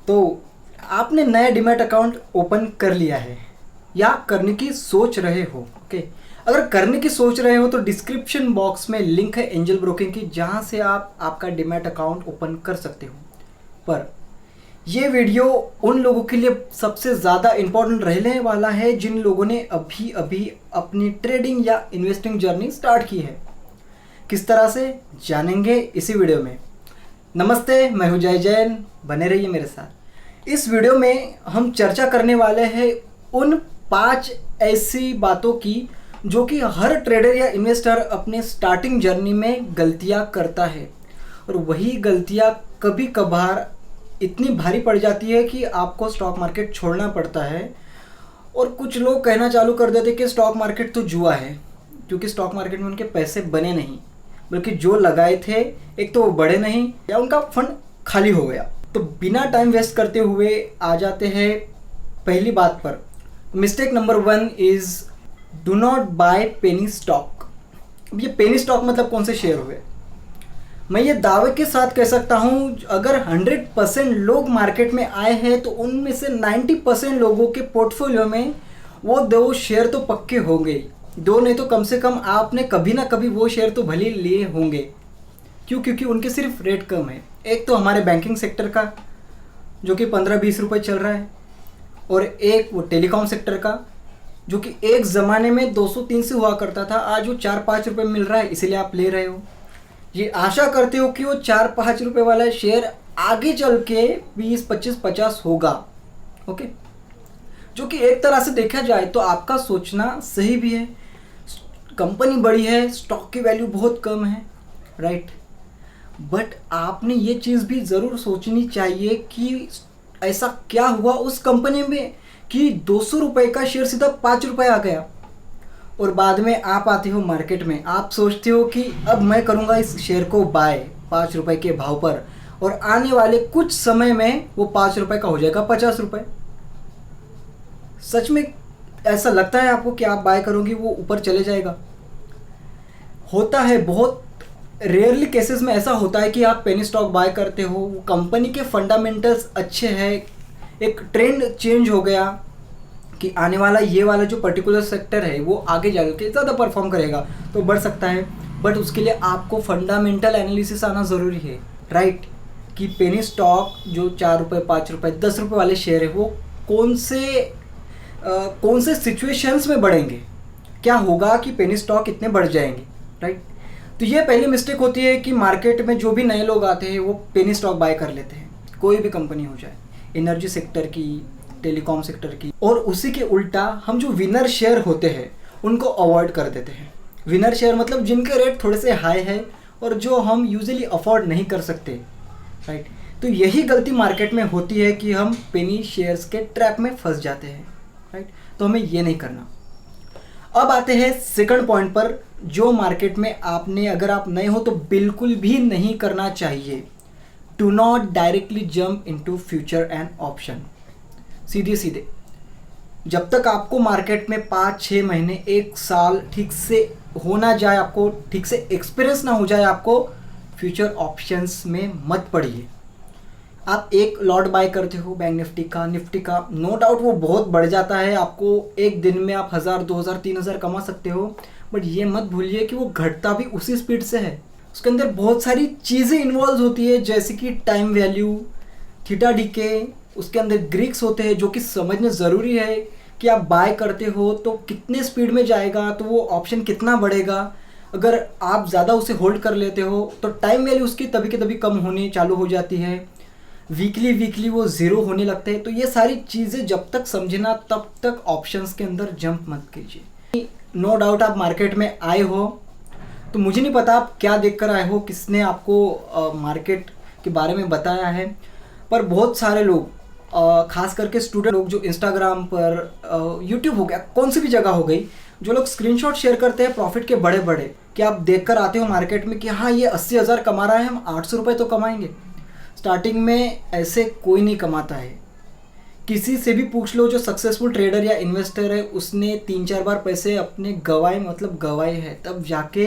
तो आपने नया डीमैट अकाउंट ओपन कर लिया है या करने की सोच रहे हो। ओके, अगर करने की सोच रहे हो तो डिस्क्रिप्शन बॉक्स में लिंक है एंजल ब्रोकिंग की, जहां से आप आपका डीमैट अकाउंट ओपन कर सकते हो। पर ये वीडियो उन लोगों के लिए सबसे ज़्यादा इम्पोर्टेंट रहने वाला है जिन लोगों ने अभी अभी अपनी ट्रेडिंग या इन्वेस्टिंग जर्नी स्टार्ट की है। किस तरह से जानेंगे इसी वीडियो में। नमस्ते, मैं हूं जय जैन, बने रहिए मेरे साथ। इस वीडियो में हम चर्चा करने वाले हैं उन 5 ऐसी बातों की जो कि हर ट्रेडर या इन्वेस्टर अपने स्टार्टिंग जर्नी में गलतियां करता है, और वही गलतियां कभी कभार इतनी भारी पड़ जाती है कि आपको स्टॉक मार्केट छोड़ना पड़ता है। और कुछ लोग कहना चालू कर देते कि स्टॉक मार्केट तो जुआ है, क्योंकि स्टॉक मार्केट में उनके पैसे बने नहीं, बल्कि जो लगाए थे एक तो वो बढ़े नहीं या उनका फंड खाली हो गया। तो बिना टाइम वेस्ट करते हुए आ जाते हैं पहली बात पर। Mistake number 1 is do not buy penny stock. अब ये पेनी स्टॉक मतलब कौन से शेयर हुए? मैं ये दावे के साथ कह सकता हूँ, अगर 100% लोग मार्केट में आए हैं तो उनमें से 90% लोगों के पोर्टफोलियो में वो 2 शेयर तो पक्के होंगे। 2 नहीं तो कम से कम आपने कभी ना कभी वो शेयर तो भले लिए होंगे। क्यों? क्योंकि उनके सिर्फ रेट कम है। एक तो हमारे बैंकिंग सेक्टर का जो कि 15-20 रुपये चल रहा है, और एक वो टेलीकॉम सेक्टर का जो कि एक ज़माने में 200-300 हुआ करता था, आज वो 4-5 रुपये मिल रहा है, इसीलिए आप ले रहे हो। ये आशा करते हो कि वो 4-5 रुपये वाला शेयर आगे चल के 20-25-50 होगा। ओके, जो कि एक तरह से देखा जाए तो आपका सोचना सही भी है। कंपनी बड़ी है, स्टॉक की वैल्यू बहुत कम है, राइट। बट आपने ये चीज़ भी ज़रूर सोचनी चाहिए कि ऐसा क्या हुआ उस कंपनी में कि 200 रुपये का शेयर सीधा 5 रुपये आ गया। और बाद में आप आते हो मार्केट में, आप सोचते हो कि अब मैं करूँगा इस शेयर को बाय 5 रुपये के भाव पर, और आने वाले कुछ समय में वो 5 रुपये का हो जाएगा 50 रुपये। सच में ऐसा लगता है आपको कि आप बाय करोगे वो ऊपर चले जाएगा? होता है, बहुत रेयरली केसेस में ऐसा होता है कि आप पेनी स्टॉक बाय करते हो, वो कंपनी के फंडामेंटल्स अच्छे हैं, एक ट्रेंड चेंज हो गया कि आने वाला ये वाला जो पर्टिकुलर सेक्टर है वो आगे जाके ज़्यादा परफॉर्म करेगा, तो बढ़ सकता है। बट उसके लिए आपको फंडामेंटल एनालिसिस आना ज़रूरी है, राइट। कि पेनी स्टॉक जो 4 रुपये, 5 रुपये, 10 रुपये वाले शेयर है वो कौन से सिचुएशंस में बढ़ेंगे, क्या होगा कि पेनी स्टॉक इतने बढ़ जाएंगे, राइट। तो ये पहली मिस्टेक होती है कि मार्केट में जो भी नए लोग आते हैं वो पेनी स्टॉक बाय कर लेते हैं, कोई भी कंपनी हो जाए, एनर्जी सेक्टर की, टेलीकॉम सेक्टर की। और उसी के उल्टा हम जो विनर शेयर होते हैं उनको अवॉइड कर देते हैं। विनर शेयर मतलब जिनके रेट थोड़े से हाई है और जो हम यूजुअली अफोर्ड नहीं कर सकते, राइट। तो यही गलती मार्केट में होती है कि हम पेनी शेयर्स के ट्रैप में फंस जाते हैं, राइट। तो हमें ये नहीं करना। अब आते हैं सेकंड पॉइंट पर, जो मार्केट में आपने, अगर आप नए हो तो बिल्कुल भी नहीं करना चाहिए। Do not directly jump into future and option. सीधे सीधे जब तक आपको मार्केट में 5-6 महीने, 1 साल ठीक से हो ना जाए, आपको ठीक से एक्सपीरियंस ना हो जाए, आपको फ्यूचर ऑप्शंस में मत पड़िए। आप एक लॉट बाय करते हो बैंक निफ्टी का, नो डाउट वो बहुत बढ़ जाता है, आपको एक दिन में आप 1000, 2000, 3000 कमा सकते हो। बट ये मत भूलिए कि वो घटता भी उसी स्पीड से है। उसके अंदर बहुत सारी चीज़ें इन्वॉल्व होती है, जैसे कि टाइम वैल्यू, थीटा डीके, उसके अंदर ग्रीक्स होते हैं, जो कि समझना ज़रूरी है कि आप बाय करते हो तो कितने स्पीड में जाएगा, तो वो ऑप्शन कितना बढ़ेगा। अगर आप ज़्यादा उसे होल्ड कर लेते हो तो टाइम वैल्यू उसकी तभी के तभी कम होनी चालू हो जाती है, वीकली वो ज़ीरो होने लगते हैं। तो ये सारी चीज़ें जब तक समझना तब तक ऑप्शंस के अंदर जंप मत कीजिए। नो डाउट आप मार्केट में आए हो, तो मुझे नहीं पता आप क्या देखकर आए हो, किसने आपको मार्केट के बारे में बताया है, पर बहुत सारे लोग, खास करके स्टूडेंट लोग जो इंस्टाग्राम पर, यूट्यूब हो गया, कौन सी भी जगह हो गई, जो लोग स्क्रीनशॉट शेयर करते हैं प्रॉफिट के बड़े बड़े, कि आप देखकर आते हो मार्केट में कि हाँ ये 80,000 कमा रहा है, हम 800 रुपये तो कमाएंगे। स्टार्टिंग में ऐसे कोई नहीं कमाता है। किसी से भी पूछ लो जो सक्सेसफुल ट्रेडर या इन्वेस्टर है, उसने 3-4 बार पैसे अपने गवाए, मतलब गवाए हैं, तब जाके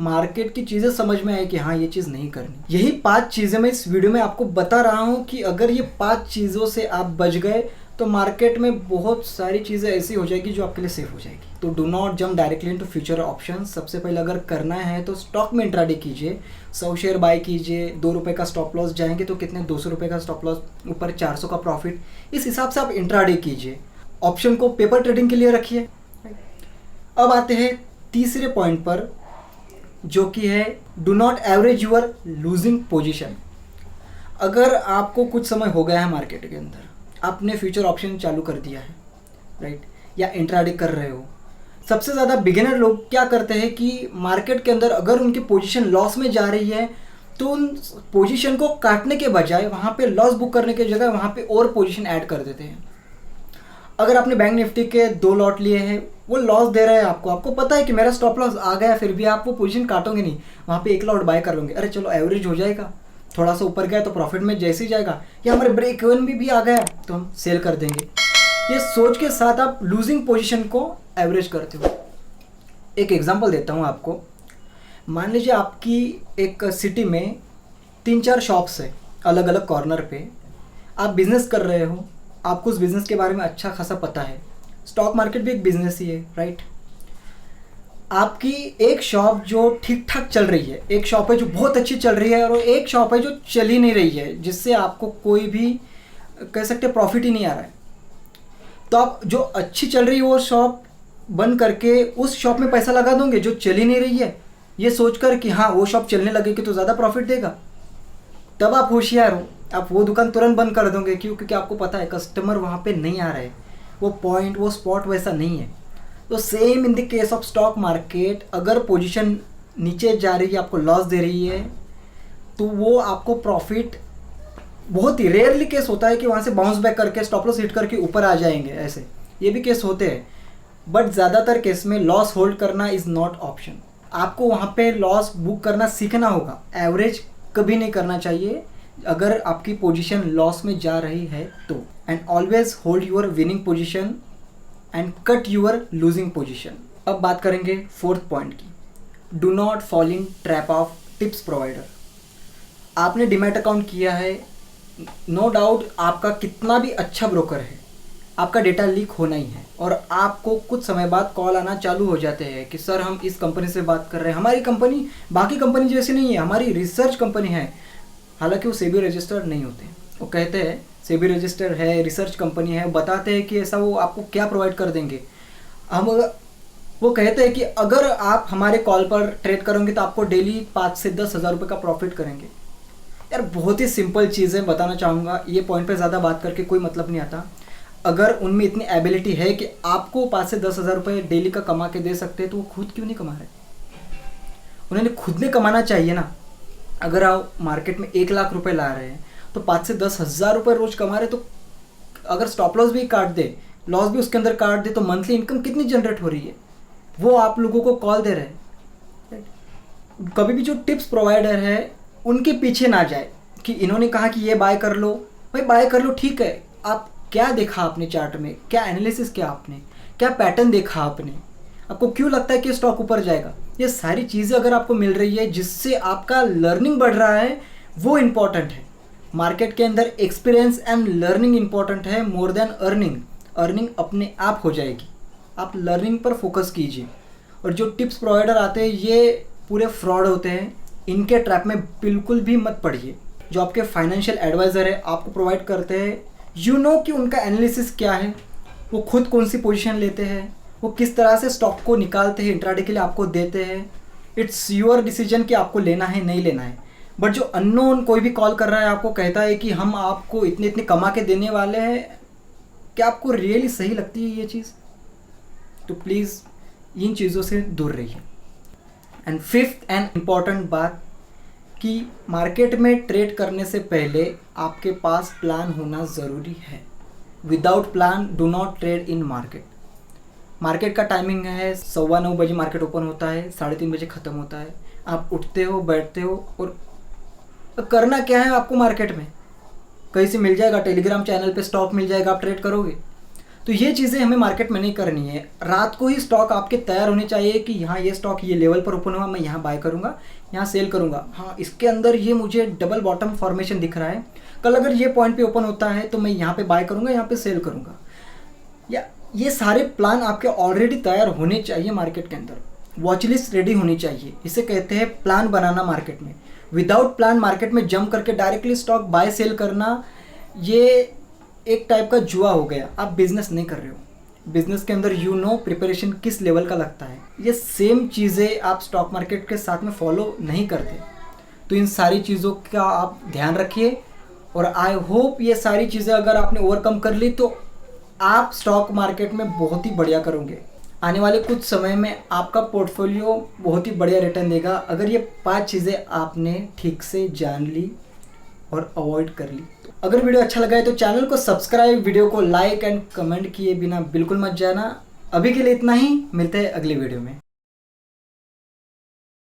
मार्केट की चीज़ें समझ में आए कि हाँ ये चीज़ नहीं करनी। यही 5 चीज़ें मैं इस वीडियो में आपको बता रहा हूँ कि अगर ये 5 चीज़ों से आप बच गए तो मार्केट में बहुत सारी चीज़ें ऐसी हो जाएगी जो आपके लिए सेफ हो जाएगी। तो do not jump directly into future option. सबसे पहले अगर करना है तो स्टॉक में इंट्राडे कीजिए, 100 शेयर बाय कीजिए, 2 रुपये का स्टॉप लॉस जाएंगे तो कितने, 200 रुपये का स्टॉप लॉस, ऊपर 400 का प्रॉफिट, इस हिसाब से आप इंट्राडे कीजिए। ऑप्शन को पेपर ट्रेडिंग के लिए रखिए। अब आते हैं तीसरे पॉइंट पर, जो कि है do not average your losing position. अगर आपको कुछ समय हो गया है मार्केट के अंदर, आपने फ्यूचर ऑप्शन चालू कर दिया है, राइट, या इंट्राडे कर रहे हो, सबसे ज़्यादा बिगिनर लोग क्या करते हैं कि मार्केट के अंदर अगर उनकी पोजीशन लॉस में जा रही है तो उन पोजीशन को काटने के बजाय वहाँ पे लॉस बुक करने की जगह वहाँ पे और पोजीशन ऐड कर देते हैं। अगर आपने बैंक निफ्टी के 2 लॉट लिए हैं, वो लॉस दे रहा है आपको पता है कि मेरा स्टॉप लॉस आ गया, फिर भी आप वो पोजीशन काटोगे नहीं, वहाँ पे 1 लॉट बाय कर लोगे, अरे चलो एवरेज हो जाएगा, थोड़ा सा ऊपर गया तो प्रॉफिट में जैसे ही जाएगा, या हमारे ब्रेक इवन भी आ गया तो हम सेल कर देंगे। ये सोच के साथ आप लूजिंग पोजीशन को एवरेज करते हो। एक एग्जांपल देता हूँ आपको। मान लीजिए आपकी एक सिटी में 3-4 शॉप्स है अलग अलग कॉर्नर पे, आप बिजनेस कर रहे हो, आपको उस बिज़नेस के बारे में अच्छा खासा पता है, स्टॉक मार्केट भी एक बिजनेस ही है, राइट। आपकी एक शॉप जो ठीक ठाक चल रही है, एक शॉप है जो बहुत अच्छी चल रही है, और एक शॉप है जो चल ही नहीं रही है, जिससे आपको कोई भी कह सकते प्रॉफिट ही नहीं आ रहा है। तो आप जो अच्छी चल रही है वो शॉप बंद करके उस शॉप में पैसा लगा दोगे जो चल ही नहीं रही है, ये सोचकर कि हाँ वो शॉप चलने लगेगी तो ज़्यादा प्रॉफिट देगा। तब आप होशियार हो, आप वो दुकान तुरंत बंद कर दोगे। क्यों? क्योंकि आपको पता है कस्टमर वहाँ पे नहीं आ रहे, वो पॉइंट वो स्पॉट वैसा नहीं है। तो same in the case of stock market, अगर पोजीशन नीचे जा रही है, आपको लॉस दे रही है, तो वो आपको प्रॉफिट, बहुत ही रेयरली केस होता है कि वहाँ से बाउंस बैक करके स्टॉप लॉस हिट करके ऊपर आ जाएंगे, ऐसे ये भी केस होते हैं। बट ज़्यादातर केस में लॉस होल्ड करना इज़ नॉट ऑप्शन। आपको वहाँ पे लॉस बुक करना सीखना होगा, एवरेज कभी नहीं करना चाहिए अगर आपकी पोजीशन लॉस में जा रही है तो। And always hold your winning position and cut your losing position. अब बात करेंगे 4th पॉइंट की, do not fall in trap of tips provider. आपने डीमैट अकाउंट किया है, नो डाउट आपका कितना भी अच्छा ब्रोकर है, आपका डेटा लीक होना ही है, और आपको कुछ समय बाद कॉल आना चालू हो जाते हैं कि सर हम इस कंपनी से बात कर रहे हैं, हमारी कंपनी बाकी कंपनी जैसी नहीं है, हमारी रिसर्च कंपनी है। हालांकि वो सेबी रजिस्टर्ड नहीं होते, वो कहते हैं सेबी रजिस्टर है, रिसर्च कंपनी है, बताते हैं कि ऐसा वो आपको क्या प्रोवाइड कर देंगे। हम वो कहते हैं कि अगर आप हमारे कॉल पर ट्रेड करोगे तो आपको डेली 5 से 10 हज़ार रुपये का प्रॉफिट करेंगे। यार बहुत ही सिंपल चीज़ें बताना चाहूँगा, ये पॉइंट पे ज़्यादा बात करके कोई मतलब नहीं आता। अगर उनमें इतनी एबिलिटी है कि आपको 5 से 10 हज़ार रुपये डेली का कमा के दे सकते हैं, तो वो खुद क्यों नहीं कमा रहे? उन्हें खुद ने कमाना चाहिए ना। अगर आप मार्केट में 1 लाख रुपए ला रहे हैं तो 5 से 10 हज़ार रुपये रोज कमा रहे, तो अगर स्टॉप लॉस भी काट दे, लॉस भी उसके अंदर काट दे, तो मंथली इनकम कितनी जनरेट हो रही है, वो आप लोगों को कॉल दे रहे हैं। कभी भी जो टिप्स प्रोवाइडर है उनके पीछे ना जाए कि इन्होंने कहा कि ये बाय कर लो, भाई बाय कर लो, ठीक है। आप क्या देखा आपने चार्ट में, क्या एनालिसिस किया आपने, क्या पैटर्न देखा आपने, आपको क्यों लगता है कि स्टॉक ऊपर जाएगा, ये सारी चीज़ें अगर आपको मिल रही है जिससे आपका लर्निंग बढ़ रहा है, वो इम्पॉर्टेंट है। मार्केट के अंदर एक्सपीरियंस एंड लर्निंग इम्पॉर्टेंट है मोर देन अर्निंग। अर्निंग अपने आप हो जाएगी, आप लर्निंग पर फोकस कीजिए। और जो टिप्स प्रोवाइडर आते हैं ये पूरे फ्रॉड होते हैं, इनके ट्रैप में बिल्कुल भी मत पड़िए। जो आपके फाइनेंशियल एडवाइज़र है आपको प्रोवाइड करते हैं, यू नो कि उनका एनालिसिस क्या है, वो खुद कौन सी पोजीशन लेते हैं, वो किस तरह से स्टॉक को निकालते हैं, इंट्राडे के लिए आपको देते हैं। इट्स योर डिसीजन कि आपको लेना है नहीं लेना है। बट जो अननोन कोई भी कॉल कर रहा है, आपको कहता है कि हम आपको इतने इतने कमा के देने वाले हैं, क्या आपको रियली सही लगती है ये चीज़? तो प्लीज़ इन चीज़ों से दूर रहिए। एंड 5th एंड इम्पॉर्टेंट बात कि मार्केट में ट्रेड करने से पहले आपके पास प्लान होना ज़रूरी है। Without plan do not trade in market. Market का टाइमिंग है 9:15 बजे मार्केट ओपन होता है, 3:30 बजे ख़त्म होता है। आप उठते हो, बैठते हो, और करना क्या है आपको मार्केट में? कहीं से मिल जाएगा, टेलीग्राम चैनल पे स्टॉक मिल जाएगा, आप ट्रेड करोगे? तो ये चीज़ें हमें मार्केट में नहीं करनी है। रात को ही स्टॉक आपके तैयार होने चाहिए कि हाँ ये स्टॉक ये लेवल पर ओपन हुआ, मैं यहाँ बाय करूँगा, यहाँ सेल करूँगा। हाँ इसके अंदर ये मुझे डबल बॉटम फॉर्मेशन दिख रहा है, कल अगर ये पॉइंट पे ओपन होता है तो मैं यहाँ पे बाय करूँगा, यहाँ पे सेल करूँगा। या ये सारे प्लान आपके ऑलरेडी तैयार होने चाहिए मार्केट के अंदर। वॉच लिस्ट रेडी होनी चाहिए, इसे कहते हैं प्लान बनाना मार्केट में। विदाउट प्लान मार्केट में जंप करके डायरेक्टली स्टॉक बाय सेल करना, ये एक टाइप का जुआ हो गया। आप बिजनेस नहीं कर रहे हो। बिजनेस के अंदर प्रिपरेशन किस लेवल का लगता है, ये सेम चीज़ें आप स्टॉक मार्केट के साथ में फॉलो नहीं करते। तो इन सारी चीज़ों का आप ध्यान रखिए, और आई होप ये सारी चीज़ें अगर आपने ओवरकम कर ली तो आप स्टॉक मार्केट में बहुत ही बढ़िया करोगे। आने वाले कुछ समय में आपका पोर्टफोलियो बहुत ही बढ़िया रिटर्न देगा, अगर ये 5 चीज़ें आपने ठीक से जान ली और अवॉइड कर ली। तो अगर वीडियो अच्छा लगा है तो चैनल को सब्सक्राइब, वीडियो को लाइक एंड कमेंट किए बिना बिल्कुल मत जाना। अभी के लिए इतना ही, मिलते हैं अगली वीडियो में।